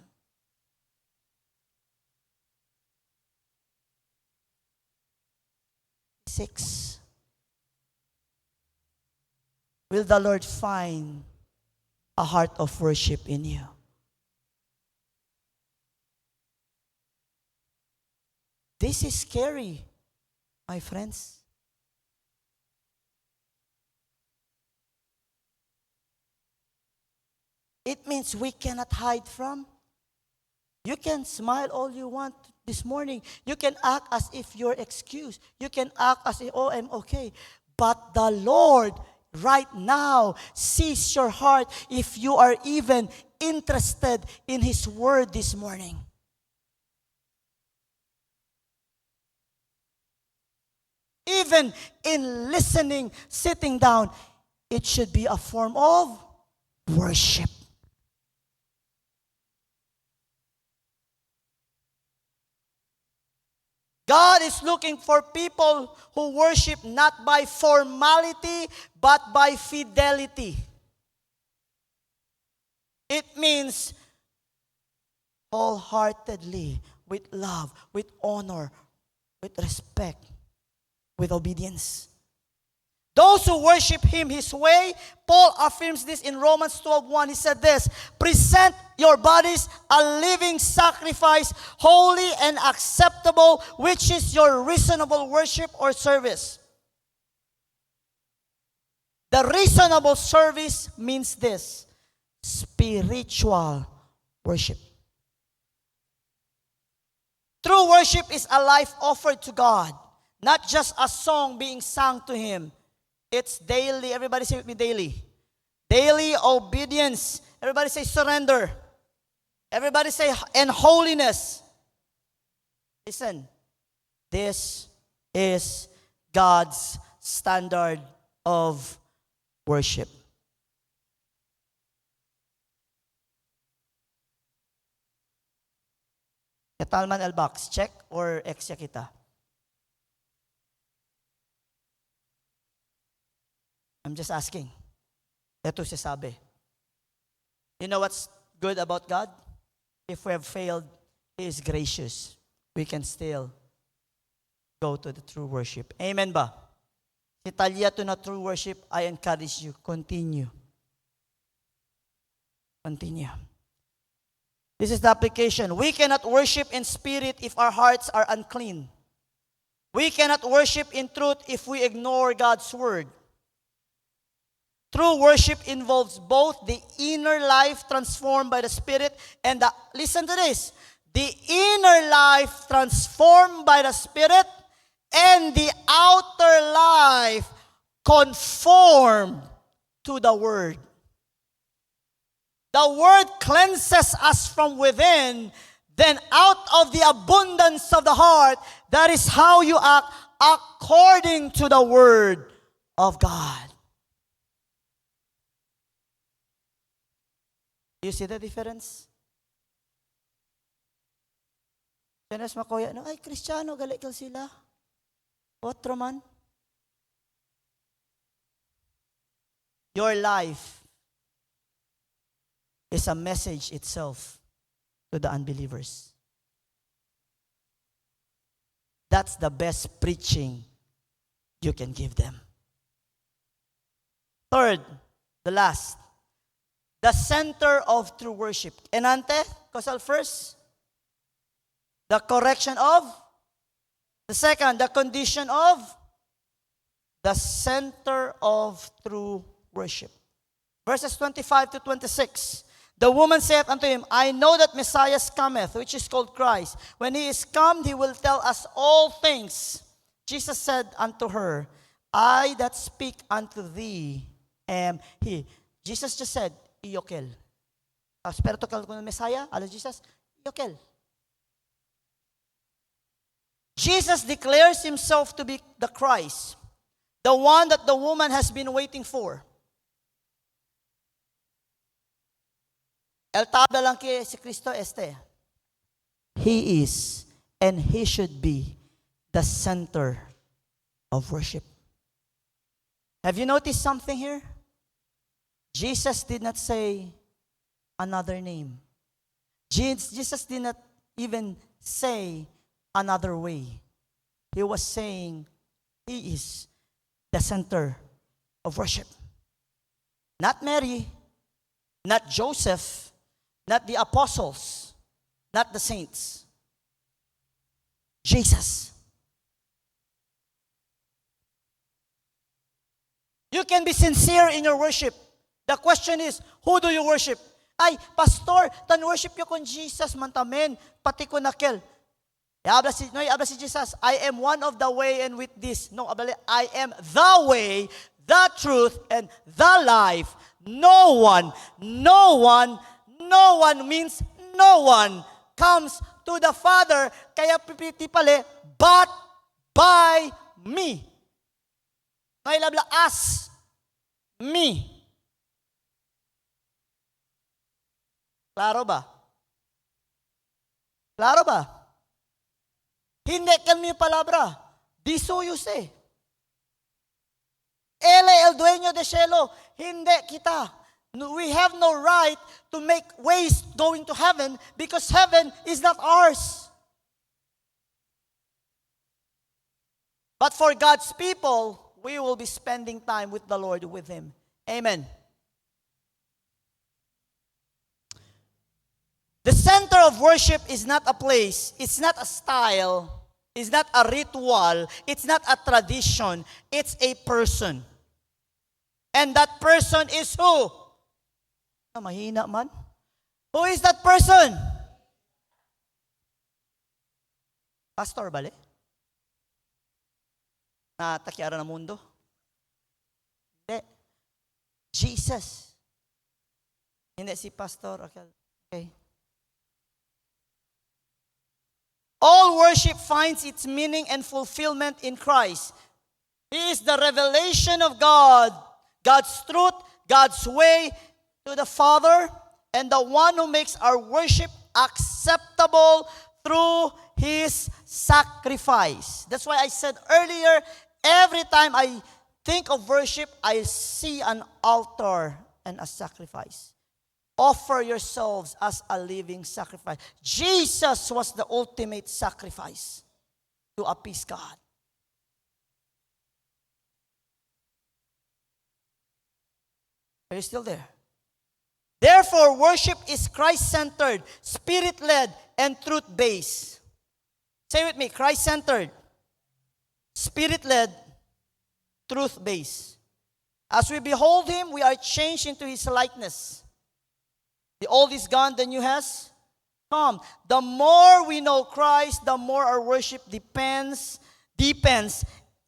A: Six. Will the Lord find a heart of worship in you? This is scary, my friends. It means we cannot hide from. You can smile all you want this morning. You can act as if you're excused. You can act as if, oh, I'm okay. But the Lord right now sees your heart if you are even interested in His word this morning. even in listening, sitting down, it should be a form of worship. God is looking for people who worship not by formality, but by fidelity. It means wholeheartedly, with love, with honor, with respect, with obedience. Those who worship Him His way, Paul affirms this in Romans 12:1. He said this, present your bodies a living sacrifice, holy and acceptable, which is your reasonable worship or service. The reasonable service means this, spiritual worship. True worship is a life offered to God, not just a song being sung to Him. It's daily. Everybody say with me, daily. Daily obedience. Everybody say surrender. Everybody say and holiness. Listen, this is God's standard of worship. Katalman al-box, check or exya kita? I'm just asking. Ito siya sabi. You know what's good about God? If we have failed, He is gracious. We can still go to the true worship. Amen ba? Si Talia to na true worship, I encourage you, continue. Continue. This is the application. We cannot worship in spirit if our hearts are unclean. We cannot worship in truth if we ignore God's word. True worship involves both the inner life transformed by the Spirit and listen to this, the inner life transformed by the Spirit and the outer life conformed to the Word. The Word cleanses us from within, then out of the abundance of the heart, that is how you act according to the Word of God. You see the difference? Jenes makoya, no, ay, Kristiyano, galikal sila. Otro man. Your life is a message itself to the unbelievers. That's the best preaching you can give them. Third, the last. The center of true worship. Enante, Kosal first. The correction of. The second, the condition of. The center of true worship. Verses 25 to 26. The woman saith unto him, I know that Messiah cometh, which is called Christ. When he is come, he will tell us all things. Jesus said unto her, I that speak unto thee am he. Jesus just said, Iyokel. Pero tokal ko ng Messiah, alas Jesus, Iyokel. Jesus declares himself to be the Christ, the one that the woman has been waiting for. El tabla lang kay si Kristo este. He is and he should be the center of worship. Have you noticed something here? Jesus did not say another name. Jesus did not even say another way. He was saying he is the center of worship. Not Mary, not Joseph, not the apostles, not the saints. Jesus. You can be sincere in your worship. The question is, who do you worship? Ay, pastor, tan worship you kon Jesus, mantamen, pati ko nakel. Habla si Jesus, I am one of the way and with this. No, I am the way, the truth, and the life. No one means no one comes to the Father, kaya pipiti pale, but by me. May labla as me. Klaro ba? Klaro ba? Hindi kami palabra. Diso you say. Ele el dueño de cielo. Hindi kita. We have no right to make ways going to heaven because heaven is not ours. But for God's people, we will be spending time with the Lord, with Him. Amen. The center of worship is not a place, it's not a style, it's not a ritual, it's not a tradition, it's a person. And that person is who? Mahina man. Who is that person? Pastor bale? Na takiara na mundo? Hindi. Jesus. Hindi si Pastor. Okay. All worship finds its meaning and fulfillment in Christ. He is the revelation of God, God's truth, God's way to the Father, and the one who makes our worship acceptable through His sacrifice. That's why I said earlier, every time I think of worship, I see an altar and a sacrifice. Offer yourselves as a living sacrifice. Jesus was the ultimate sacrifice to appease God. Are you still there? Therefore, worship is Christ-centered, Spirit-led, and truth-based. Say with me, Christ-centered, Spirit-led, truth-based. As we behold Him, we are changed into His likeness. The old is gone, the new has come. The more we know Christ, the more our worship deepens.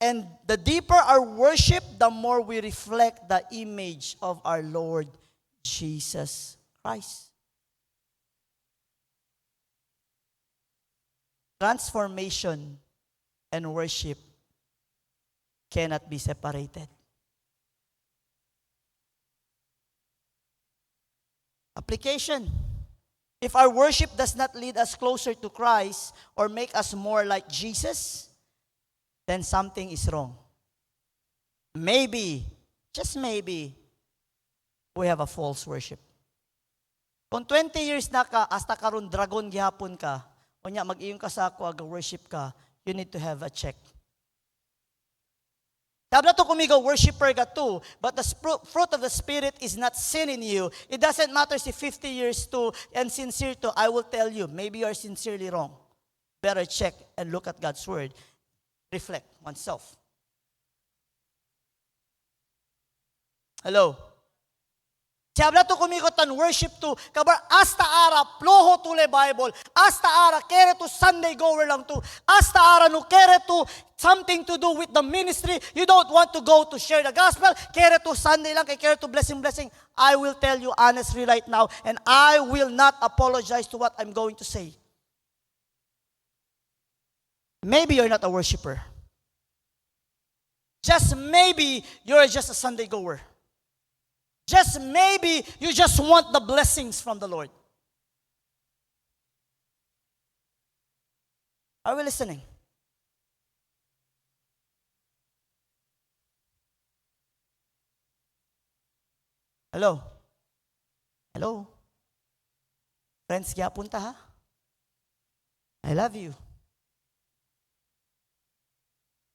A: And the deeper our worship, the more we reflect the image of our Lord Jesus Christ. Transformation and worship cannot be separated. Application. If our worship does not lead us closer to Christ or make us more like Jesus, then something is wrong. Maybe, just maybe, we have a false worship. Kung 20 years na ka, hasta karon dragon gihapon ka, o nya mag-iyong ka sa ako, worship ka, you need to have a check. Sabi na to kumigo, worshiper ka too, but the fruit of the Spirit is not sin in you. It doesn't matter if 50 years too and sincere too. I will tell you, maybe you are sincerely wrong. Better check and look at God's Word. Reflect oneself. Hello? Sabi na to kumikotan worship to, kabar hasta ara, ploho to le Bible, hasta ara, kere to Sunday goer lang to, hasta ara no kere to something to do with the ministry, you don't want to go to share the gospel, kere to Sunday lang, kere to blessing. I will tell you honestly right now, and I will not apologize to what I'm going to say. Maybe you're not a worshiper. Just maybe you're just a Sunday goer. Just maybe you just want the blessings from the Lord. Are we listening? Hello? Hello? Friends, kaya punta ha? I love you.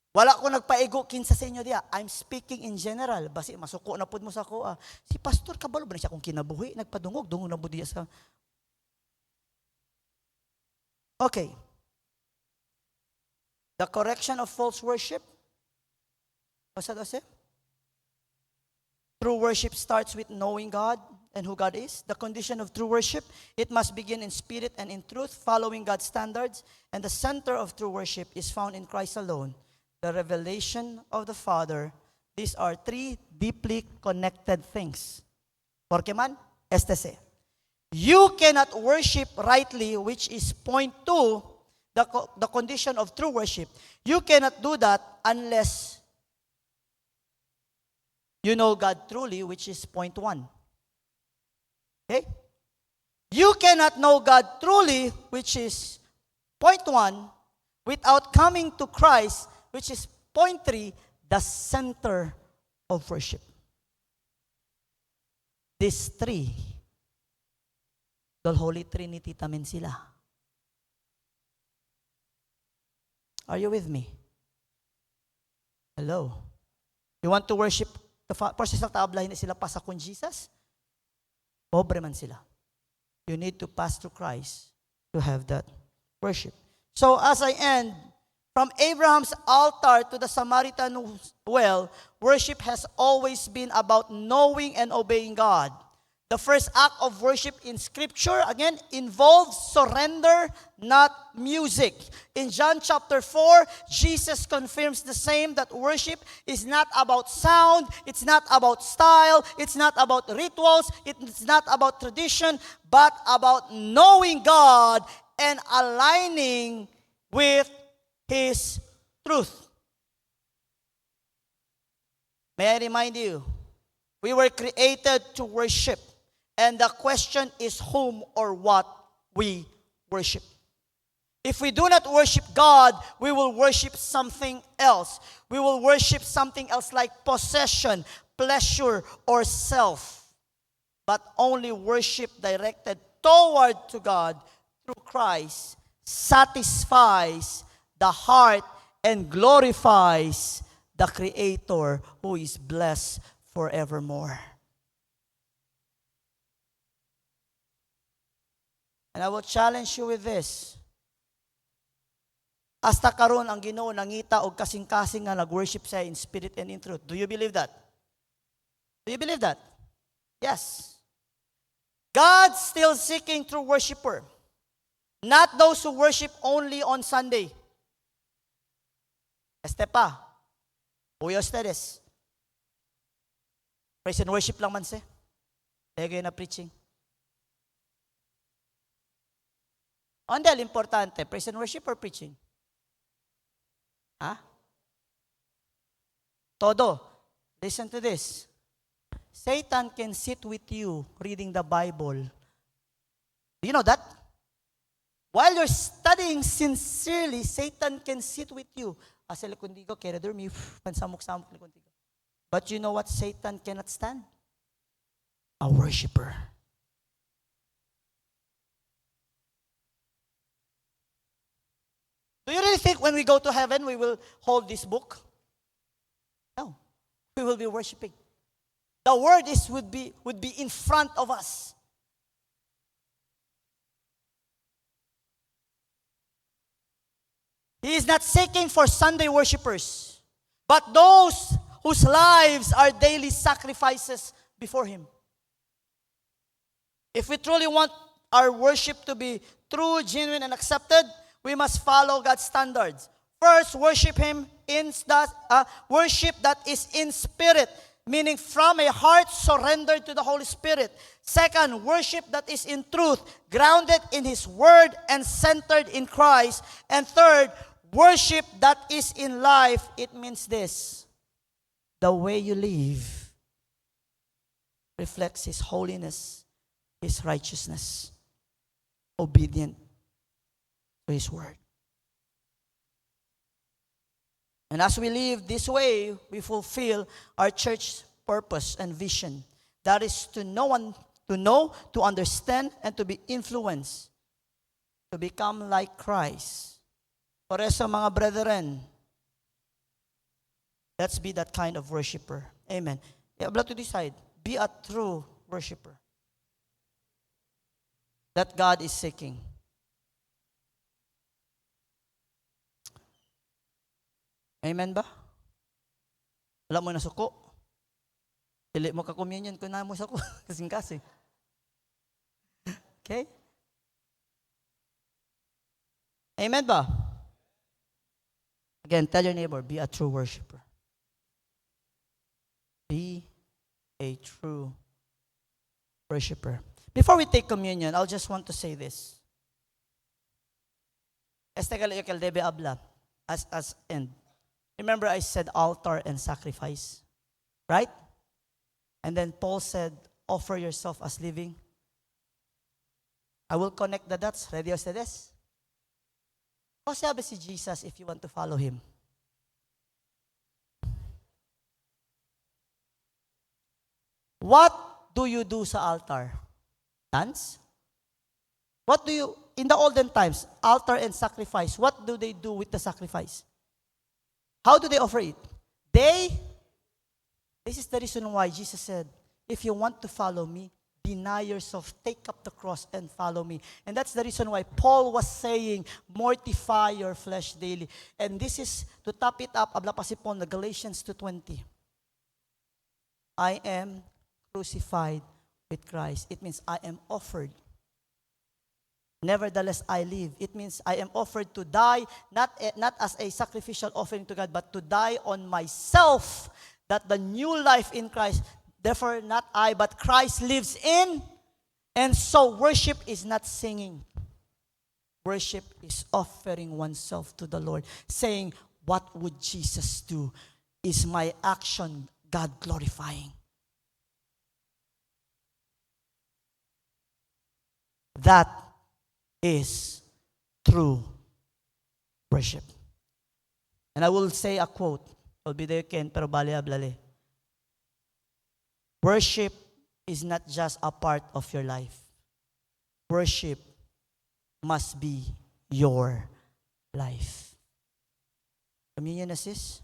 A: Wala ko nagpaigo kinsa sa inyo diya. I'm speaking in general. Basi masuko na pud mo sa ko. Si Pastor kabalo ba siya kung kinabuhi? Nagpadungog na po diya sa... Okay. The correction of false worship. What's that? True worship starts with knowing God and who God is. The condition of true worship, it must begin in spirit and in truth, following God's standards. And the center of true worship is found in Christ alone. The revelation of the Father. These are three deeply connected things. Porque man, este you cannot worship rightly, which is point 2, the condition of true worship. You cannot do that unless You know God truly, which is point one. Okay? You cannot know God truly, which is point one, without coming to Christ, which is point three, the center of worship. These three, the Holy Trinity tamin sila. Are you with me? Hello? You want to worship the Father? Sa tabla, hindi sila pasa kung Jesus? Pobre man sila. You need to pass to Christ to have that worship. So as I end, from Abraham's altar to the Samaritan well, worship has always been about knowing and obeying God. The first act of worship in Scripture, again, involves surrender, not music. In John chapter 4, Jesus confirms the same, that worship is not about sound, it's not about style, it's not about rituals, it's not about tradition, but about knowing God and aligning with His truth. May I remind you, we were created to worship. And the question is whom or what we worship. If we do not worship God, we will worship something else. We will worship something else like possession, pleasure, or self. But only worship directed toward to God through Christ satisfies the heart and glorifies the Creator who is blessed forevermore. And I will challenge you with this. Hasta karon ang Ginoo nangita og kasing-kasing nga nag-worship siya in spirit and in truth. Do you believe that? Do you believe that? Yes. God's still seeking true worshiper. Not those who worship only on Sunday. Este pa. Uyo ustedes. Praise and worship lang man siya. Lagay na preaching. Andel importante, praise and worship or preaching? Todo. Listen to this. Satan can sit with you reading the Bible. Do you know that? While you're studying sincerely, Satan can sit with you. Asa likundigo, kaya dormi, pansamok-samok likundigo. But you know what Satan cannot stand? A worshiper. Do you really think when we go to heaven, we will hold this book? No. We will be worshiping. The word would be in front of us. He is not seeking for Sunday worshipers, but those whose lives are daily sacrifices before Him. If we truly want our worship to be true, genuine, and accepted, we must follow God's standards. First, worship Him in worship that is in spirit, meaning from a heart surrendered to the Holy Spirit. Second, worship that is in truth, grounded in His Word and centered in Christ. And third, worship that is in life. It means this: the way you live reflects His holiness, His righteousness, obedient to His Word. And as we live this way, we fulfill our church purpose and vision. That is to know, to understand, and to be influenced, to become like Christ. Por eso, mga brethren, let's be that kind of worshiper. Amen. You have to decide, be a true worshiper that God is seeking. Amen ba? Wala mo na suko. Dili mo ka-communion kung na mo suko. Kasing-kasing. Okay? Amen ba? Again, tell your neighbor, be a true worshiper. Be a true worshiper. Before we take communion, I'll just want to say this. Este kalayo kal debe habla as end. Remember I said altar and sacrifice, right? And then Paul said, offer yourself as living. I will connect the dots. Ready ustedes? O sabi si Jesus if you want to follow Him? What do you do sa altar? Dance? What do you, in the olden times, altar and sacrifice, what do they do with the sacrifice? How do they offer it? This is the reason why Jesus said, if you want to follow me, deny yourself, take up the cross, and follow me. And that's the reason why Paul was saying, mortify your flesh daily. And this is, to top it up, abla pa si Paul na Galatians 2:20. I am crucified with Christ. It means I am offered. Nevertheless, I live. It means I am offered to die, not as a sacrificial offering to God, but to die on myself, that the new life in Christ, therefore not I, but Christ lives in. And so worship is not singing. Worship is offering oneself to the Lord, saying, what would Jesus do? Is my action God glorifying? That is true worship. And I will say a quote. I'll be there, Ken, pero bali ablale. Worship is not just a part of your life. Worship must be your life. Communion assist.